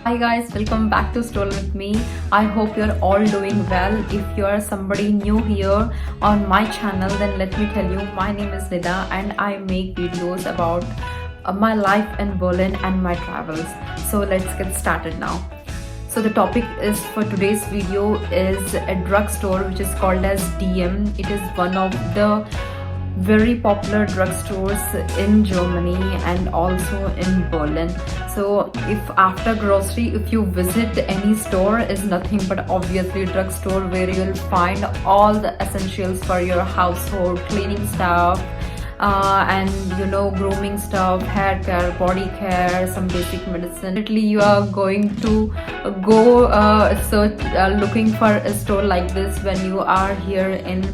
Hi guys, welcome back to Stroll with me. I hope you're all doing well. If you're somebody new here on my channel, then let me tell you, my name is Nida and I make videos about my life in Berlin and my travels. So let's get started now. So the topic is for today's video is a drugstore which is called as DM. It is one of the very popular drugstores in Germany and also in Berlin. So if after grocery, if you visit any store, is nothing but obviously drugstore where you'll find all the essentials for your household, cleaning stuff, and grooming stuff, hair care, body care, some basic medicine. Definitely you are going to go search looking for a store like this when you are here in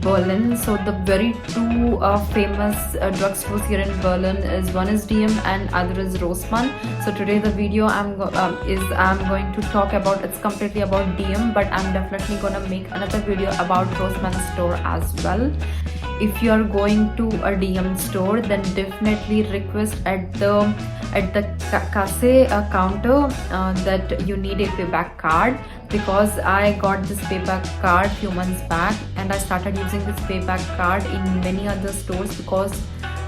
Berlin. So the very two famous drugstores here in Berlin is one is DM and other is Rossmann. So today the video I'm going to talk about, it's completely about DM, but I'm definitely gonna make another video about Rossmann store as well. If you are going to a DM store, then definitely request at the casse counter that you need a payback card, because I got this payback card few months back and I started using this payback card in many other stores, because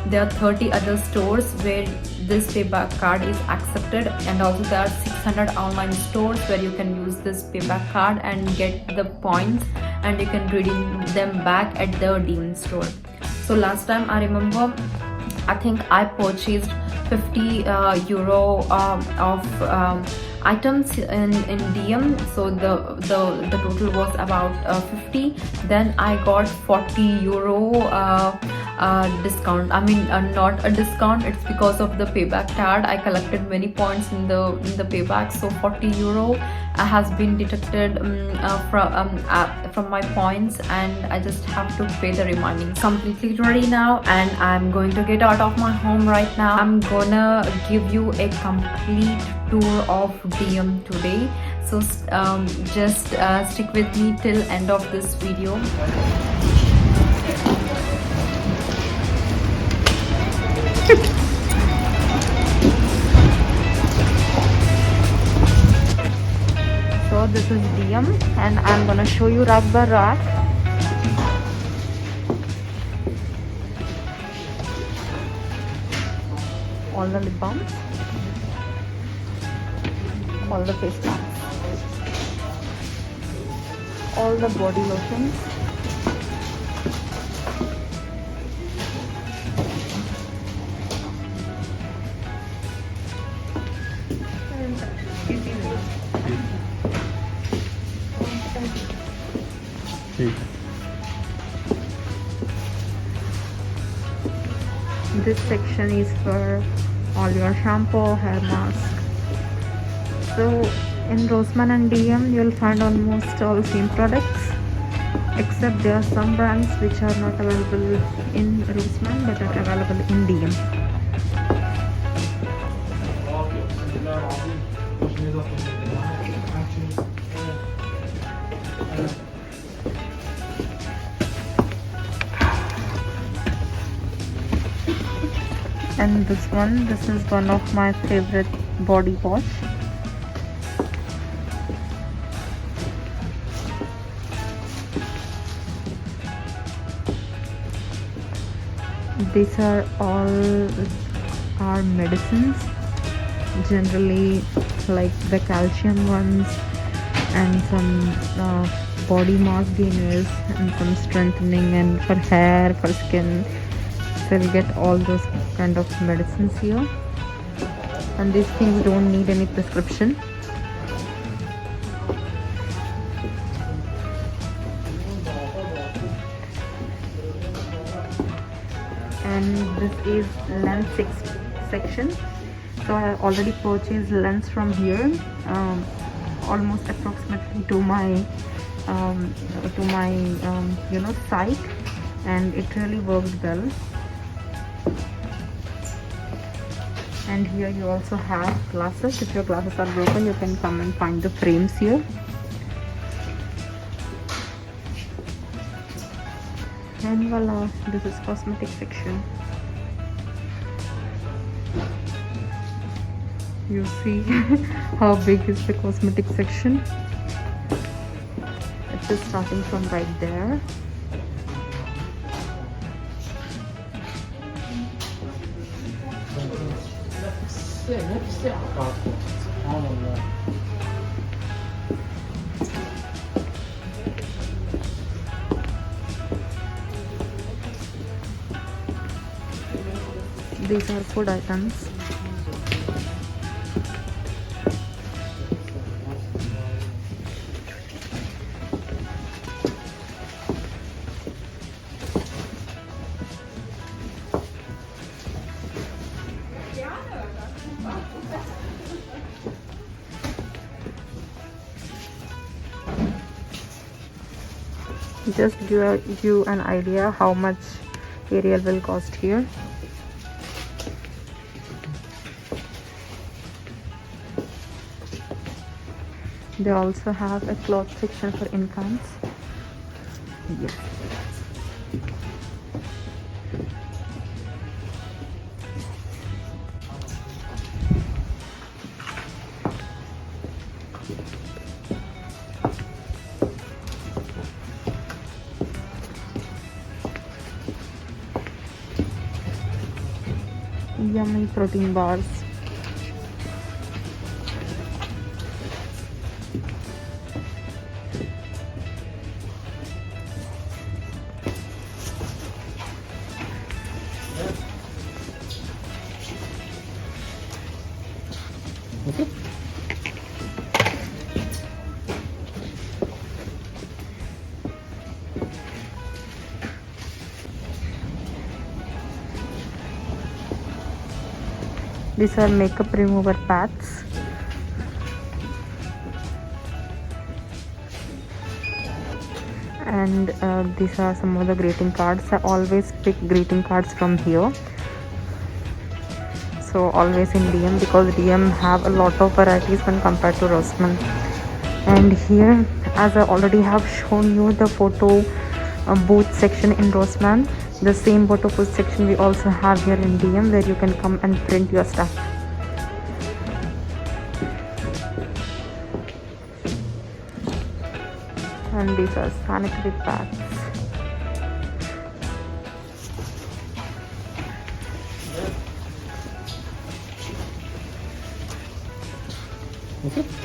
there are 30 other stores where this payback card is accepted, and also there are 600 online stores where you can use this payback card and get the points and you can redeem them back at the DM store. So last time I remember, I think I purchased 50 euro of items in DM. So the total was about 50. Then I got 40 euro discount. I mean not a discount, it's because of the payback card. I collected many points in the payback, so 40 euro has been deducted from my points, and I just have to pay the remaining. Completely ready now and I'm going to get out of my home right now. I'm gonna give you a complete tour of DM today, so just stick with me till end of this video. So this is DM and I'm gonna show you rack by rack. All the lip balms, all the face masks, all the body lotions, this section is for all your shampoo, hair mask. So in Rossmann and DM you'll find almost all same products, except there are some brands which are not available in Rossmann but are available in DM. And this is one of my favorite body wash. These are all our medicines, generally like the calcium ones and some body mass gainers and some strengthening and for hair, for skin. So you'll get all those kind of medicines here, and these things don't need any prescription. And this is lens section. So I already purchased lens from here, almost approximately to my sight, and it really worked well. And here you also have glasses. If your glasses are broken, you can come and find the frames here. And voila, this is cosmetic section. You see how big is the cosmetic section. It's just starting from right there. These are food items. Just give you an idea how much Ariel will cost here. They also have a cloth section for infants. Yes. Yummy protein bars. Okay. These are makeup remover pads. And these are some of the greeting cards. I always pick greeting cards from here. So always in DM, because DM have a lot of varieties when compared to Rossmann. And here, as I already have shown you the photo booth section in Rossmann, the same photo booth section we also have here in DM, where you can come and print your stuff. And these are sanitary pads. Okay.